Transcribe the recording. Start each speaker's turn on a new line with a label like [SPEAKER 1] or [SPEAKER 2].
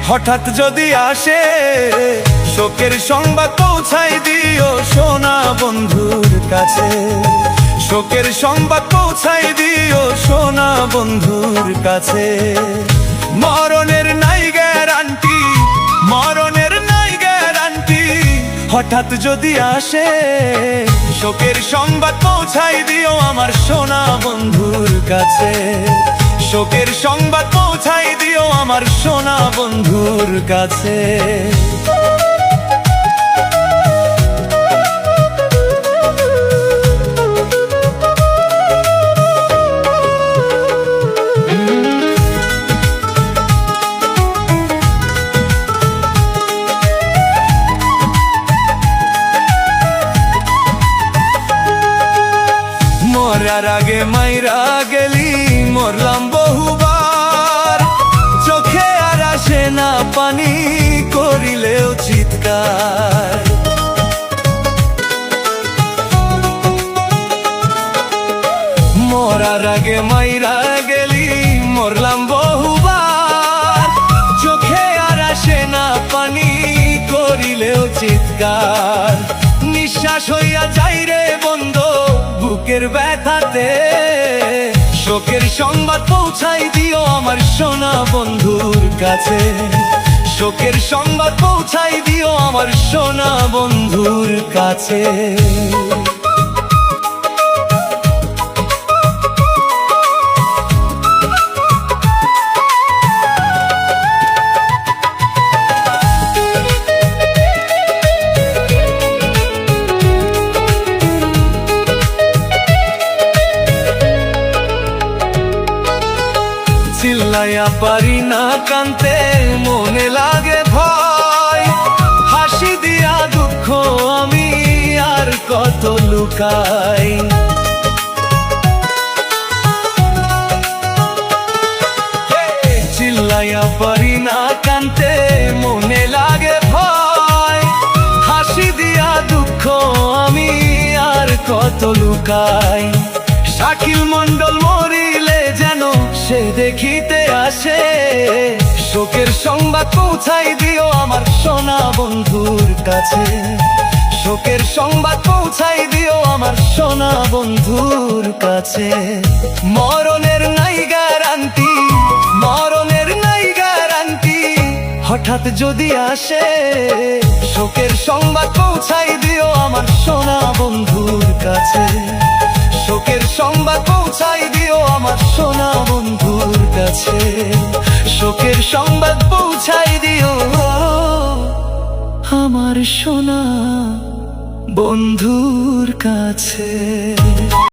[SPEAKER 1] হঠাৎ যদি আসে শোকের সংবাদ পৌঁছাই দিও সোনা বন্ধুর কাছে। শোকের সংবাদ পৌঁছাই দিও সোনা বন্ধুর কাছে। মরণের নাই গ্যারান্টি, মরণের নাই গ্যারান্টি, হঠাৎ যদি আসে শোকের সংবাদ পৌঁছাই দিও আমার সোনা বন্ধুর কাছে। শোকের সংবাদ পৌঁছাই দিও আমার সোনা বন্ধুর কাছে। মরার আগে মাইরা গেলি মরলাম বহুবার, চোখে আর আসে না পানি করিলেও চিৎকার। মরার আগে মাইরা গেলি মরলাম বহুবার, চোখে আর আসে না পানি করিলেও চিৎকার। নিঃশ্বাস হইয়া যাই রে বন্ধু বুকের ব্যথাতে। শোকের সংবাদ পৌঁছাই দিও আমার সোনা বন্ধুর কাছে। শোকের সংবাদ পৌঁছাই দিও আমার সোনা বন্ধুর কাছে। চিল্লাইয়া পারি না কানতে মনে লাগে ভয়, হাসি দিয়া দুঃখ আমি আর কত লুকাই। চিল্লাইয়া পারি না কানতে মনে লাগে ভয়, হাসি দিয়া দুঃখ আমি আর কত লুকাই। শাকিল মন্ডল মরিলে যেন সে দেখিতে আসে। শোকের সংবাদ পৌঁছাই দিও আমার সোনা বন্ধুর কাছে। শোকের সংবাদ পৌঁছাই দিও আমার সোনা বন্ধুর কাছে। মরণের নাই গ্যারান্টি, মরণের নাই গ্যারান্টি, হঠাৎ যদি আসে শোকের সংবাদ পৌঁছাই দিও আমার সোনা বন্ধুর কাছে। শোকের সংবাদ পৌঁছাই দিও আমার সোনা বন্ধুর কাছে। শোকের সংবাদ পৌঁছাই দিও আমার সোনা বন্ধুর কাছে।